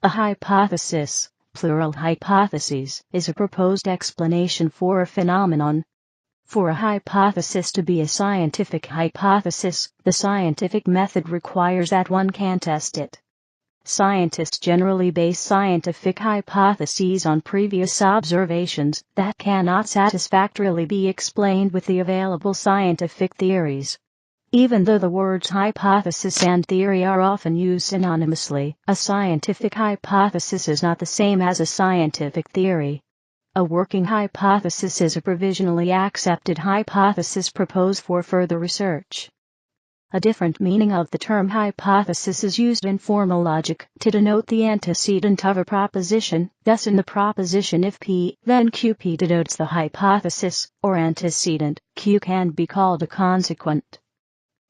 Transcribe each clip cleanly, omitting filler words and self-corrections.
A hypothesis, plural hypotheses, is a proposed explanation for a phenomenon. For a hypothesis to be a scientific hypothesis, the scientific method requires that one can test it. Scientists generally base scientific hypotheses on previous observations that cannot satisfactorily be explained with the available scientific theories. Even though the words hypothesis and theory are often used synonymously, a scientific hypothesis is not the same as a scientific theory. A working hypothesis is a provisionally accepted hypothesis proposed for further research. A different meaning of the term hypothesis is used in formal logic to denote the antecedent of a proposition. Thus in the proposition if P, then QP denotes the hypothesis, or antecedent, Q can be called a consequent.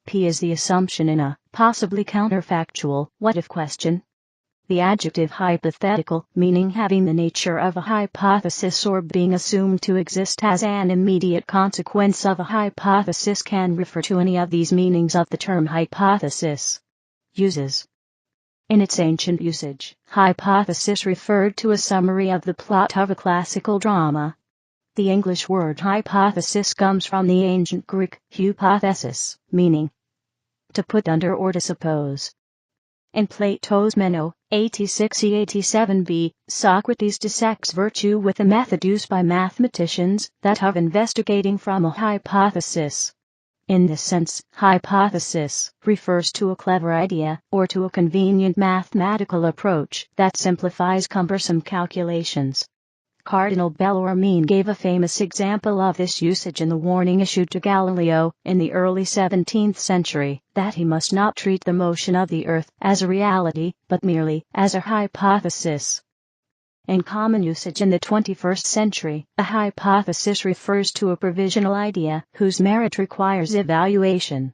P is the assumption in a, possibly counterfactual, what-if question. The adjective hypothetical, meaning having the nature of a hypothesis or being assumed to exist as an immediate consequence of a hypothesis, can refer to any of these meanings of the term hypothesis. Uses. In its ancient usage, hypothesis referred to a summary of the plot of a classical drama. The English word hypothesis comes from the ancient Greek hypothesis, meaning to put under or to suppose. In Plato's Meno, 86-87b, Socrates dissects virtue with a method used by mathematicians, that of investigating from a hypothesis. In this sense, hypothesis refers to a clever idea, or to a convenient mathematical approach that simplifies cumbersome calculations. Cardinal Bellarmine gave a famous example of this usage in the warning issued to Galileo in the early 17th century, that he must not treat the motion of the earth as a reality, but merely as a hypothesis. In common usage in the 21st century, a hypothesis refers to a provisional idea whose merit requires evaluation.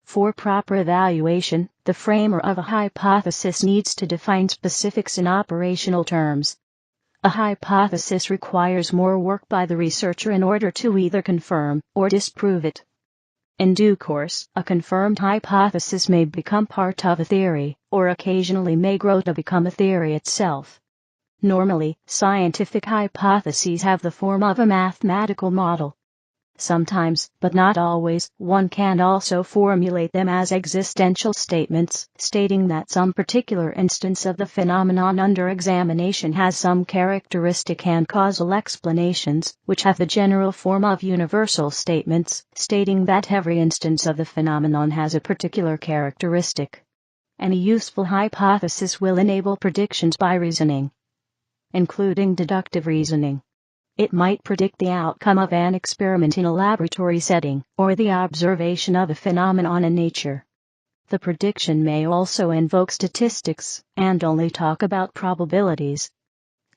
For proper evaluation, the framer of a hypothesis needs to define specifics in operational terms. A hypothesis requires more work by the researcher in order to either confirm or disprove it. In due course, a confirmed hypothesis may become part of a theory, or occasionally may grow to become a theory itself. Normally, scientific hypotheses have the form of a mathematical model. Sometimes, but not always, one can also formulate them as existential statements, stating that some particular instance of the phenomenon under examination has some characteristic and causal explanations, which have the general form of universal statements, stating that every instance of the phenomenon has a particular characteristic. Any useful hypothesis will enable predictions by reasoning, including deductive reasoning. It might predict the outcome of an experiment in a laboratory setting, or the observation of a phenomenon in nature. The prediction may also invoke statistics, and only talk about probabilities.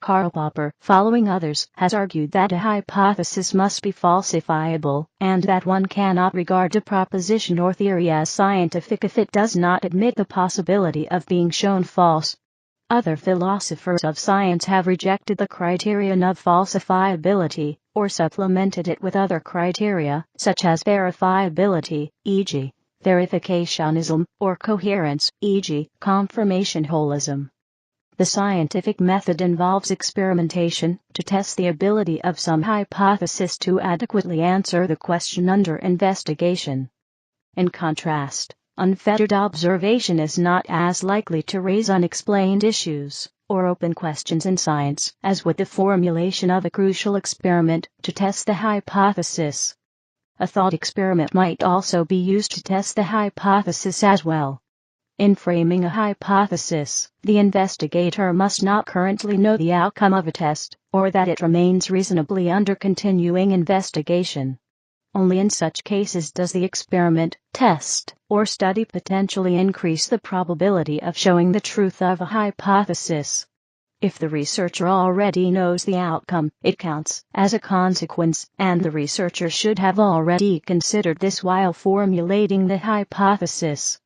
Karl Popper, following others, has argued that a hypothesis must be falsifiable, and that one cannot regard a proposition or theory as scientific if it does not admit the possibility of being shown false. Other philosophers of science have rejected the criterion of falsifiability, or supplemented it with other criteria, such as verifiability, e.g., verificationism, or coherence, e.g., confirmation holism. The scientific method involves experimentation to test the ability of some hypothesis to adequately answer the question under investigation. In contrast, unfettered observation is not as likely to raise unexplained issues, or open questions in science, as would the formulation of a crucial experiment to test the hypothesis. A thought experiment might also be used to test the hypothesis as well. In framing a hypothesis, the investigator must not currently know the outcome of a test, or that it remains reasonably under continuing investigation. Only in such cases does the experiment, test, or study potentially increase the probability of showing the truth of a hypothesis. If the researcher already knows the outcome, it counts as a consequence, and the researcher should have already considered this while formulating the hypothesis.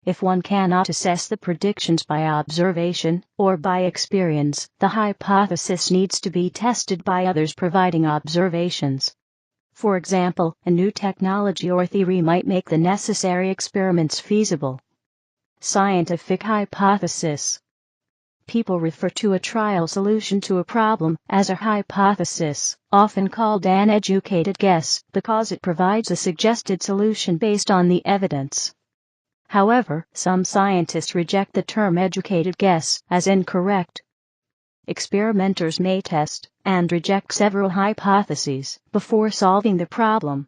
If one cannot assess the predictions by observation, or by experience, the hypothesis needs to be tested by others providing observations. For example, a new technology or theory might make the necessary experiments feasible. Scientific hypothesis. People refer to a trial solution to a problem as a hypothesis, often called an educated guess, because it provides a suggested solution based on the evidence. However, some scientists reject the term educated guess as incorrect. Experimenters may test and reject several hypotheses before solving the problem.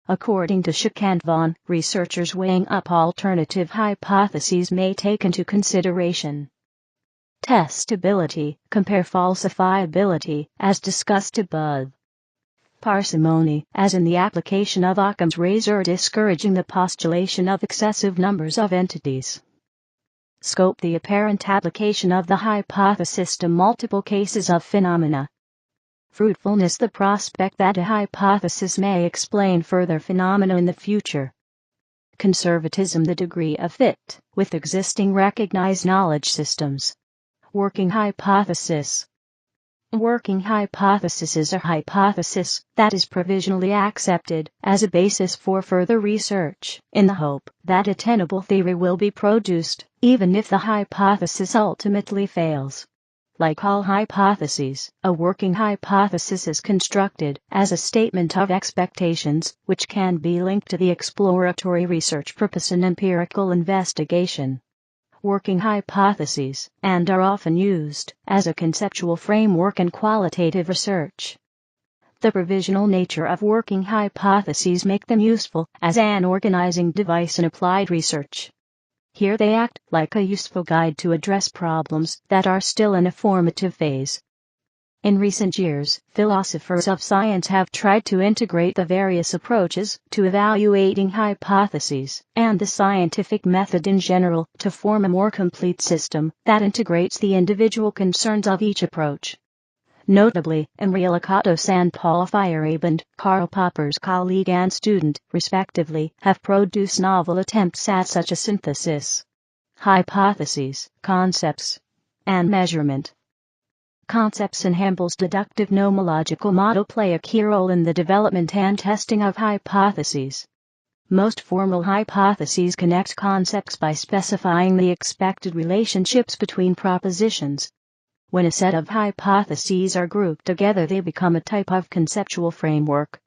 According to Schick and Vaughan, researchers weighing up alternative hypotheses may take into consideration testability, compare falsifiability, as discussed above. Parsimony, as in the application of Occam's razor, discouraging the postulation of excessive numbers of entities. Scope, the apparent application of the hypothesis to multiple cases of phenomena. Fruitfulness, the prospect that a hypothesis may explain further phenomena in the future. Conservatism, the degree of fit with existing recognized knowledge systems. Working hypothesis. Working hypothesis is a hypothesis that is provisionally accepted as a basis for further research, in the hope that a tenable theory will be produced, even if the hypothesis ultimately fails. Like all hypotheses, a working hypothesis is constructed as a statement of expectations, which can be linked to the exploratory research purpose and empirical investigation. Working hypotheses, and are often used as a conceptual framework in qualitative research. The provisional nature of working hypotheses make them useful as an organizing device in applied research. Here they act like a useful guide to address problems that are still in a formative phase. In recent years, philosophers of science have tried to integrate the various approaches to evaluating hypotheses and the scientific method in general to form a more complete system that integrates the individual concerns of each approach. Notably, Emre Lakatos and Paul Feyerabend, Karl Popper's colleague and student, respectively, have produced novel attempts at such a synthesis. Hypotheses, concepts, and measurement. Concepts in Hampel's deductive nomological model play a key role in the development and testing of hypotheses. Most formal hypotheses connect concepts by specifying the expected relationships between propositions. When a set of hypotheses are grouped together, they become a type of conceptual framework.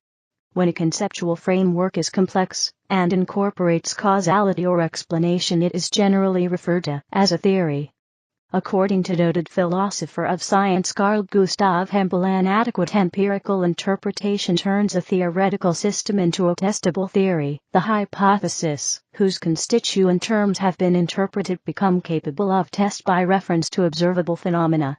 When a conceptual framework is complex and incorporates causality or explanation, it is generally referred to as a theory. According to noted philosopher of science Carl Gustav Hampel, an adequate empirical interpretation turns a theoretical system into a testable theory. The hypothesis, whose constituent terms have been interpreted, become capable of test by reference to observable phenomena.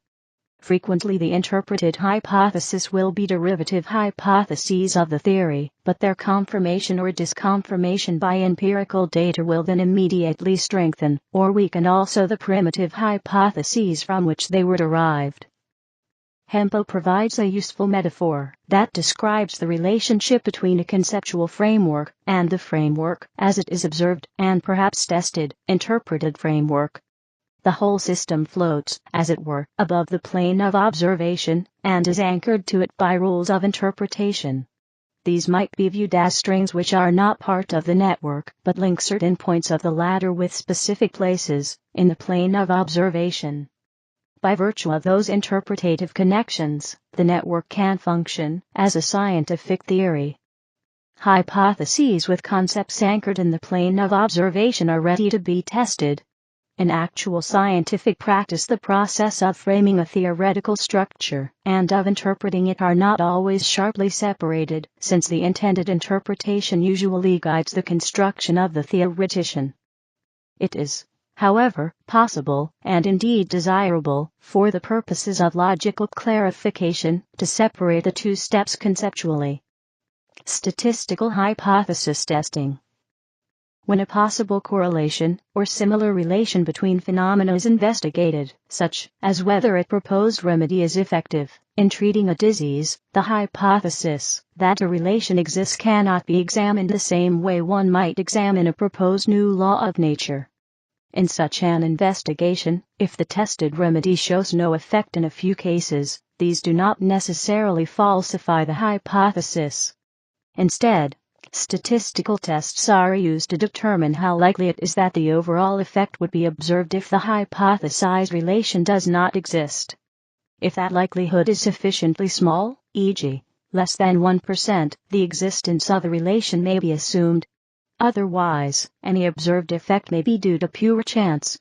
Frequently the interpreted hypothesis will be derivative hypotheses of the theory, but their confirmation or disconfirmation by empirical data will then immediately strengthen or weaken also the primitive hypotheses from which they were derived. Hampel provides a useful metaphor that describes the relationship between a conceptual framework and the framework as it is observed and perhaps tested, interpreted framework. The whole system floats, as it were, above the plane of observation, and is anchored to it by rules of interpretation. These might be viewed as strings which are not part of the network, but link certain points of the latter with specific places in the plane of observation. By virtue of those interpretative connections, the network can function as a scientific theory. Hypotheses with concepts anchored in the plane of observation are ready to be tested. In actual scientific practice, the process of framing a theoretical structure and of interpreting it are not always sharply separated, since the intended interpretation usually guides the construction of the theoretician. It is, however, possible, and indeed desirable, for the purposes of logical clarification, to separate the two steps conceptually. Statistical hypothesis testing. When a possible correlation or similar relation between phenomena is investigated, such as whether a proposed remedy is effective in treating a disease, the hypothesis that a relation exists cannot be examined the same way one might examine a proposed new law of nature. In such an investigation, if the tested remedy shows no effect in a few cases, these do not necessarily falsify the hypothesis. Instead, Statistical tests are used to determine how likely it is that the overall effect would be observed if the hypothesized relation does not exist. If that likelihood is sufficiently small, e.g., less than 1%, the existence of the relation may be assumed. Otherwise, any observed effect may be due to pure chance.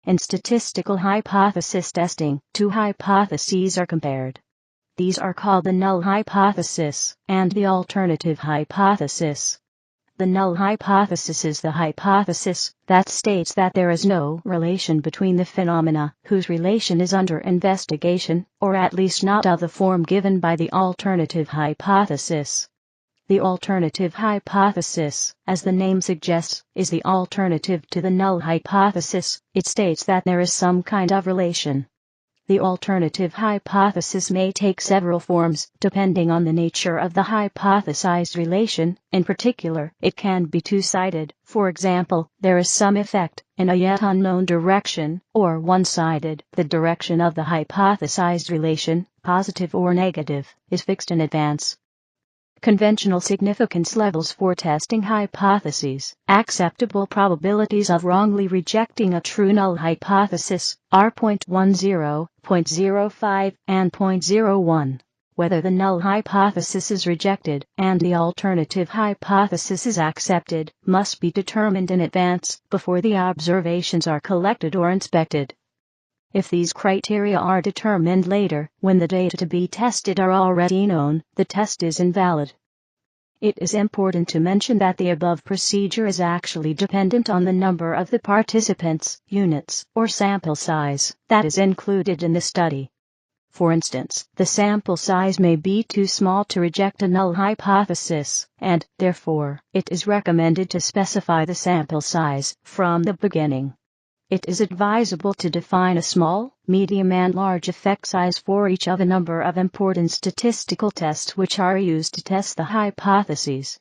In statistical hypothesis testing, two hypotheses are compared. These are called the null hypothesis and the alternative hypothesis. The null hypothesis is the hypothesis that states that there is no relation between the phenomena whose relation is under investigation, or at least not of the form given by the alternative hypothesis. The alternative hypothesis, as the name suggests, is the alternative to the null hypothesis. It states that there is some kind of relation. The alternative hypothesis may take several forms, depending on the nature of the hypothesized relation. In particular, it can be two-sided, for example, there is some effect in a yet unknown direction, or one-sided, the direction of the hypothesized relation, positive or negative, is fixed in advance. Conventional significance levels for testing hypotheses. Acceptable probabilities of wrongly rejecting a true null hypothesis are 0.10, 0.05, and 0.01. Whether the null hypothesis is rejected and the alternative hypothesis is accepted must be determined in advance before the observations are collected or inspected. If these criteria are determined later, when the data to be tested are already known, the test is invalid. It is important to mention that the above procedure is actually dependent on the number of the participants, units, or sample size that is included in the study. For instance, the sample size may be too small to reject a null hypothesis, and, therefore, it is recommended to specify the sample size from the beginning. It is advisable to define a small, medium and large effect size for each of a number of important statistical tests which are used to test the hypotheses.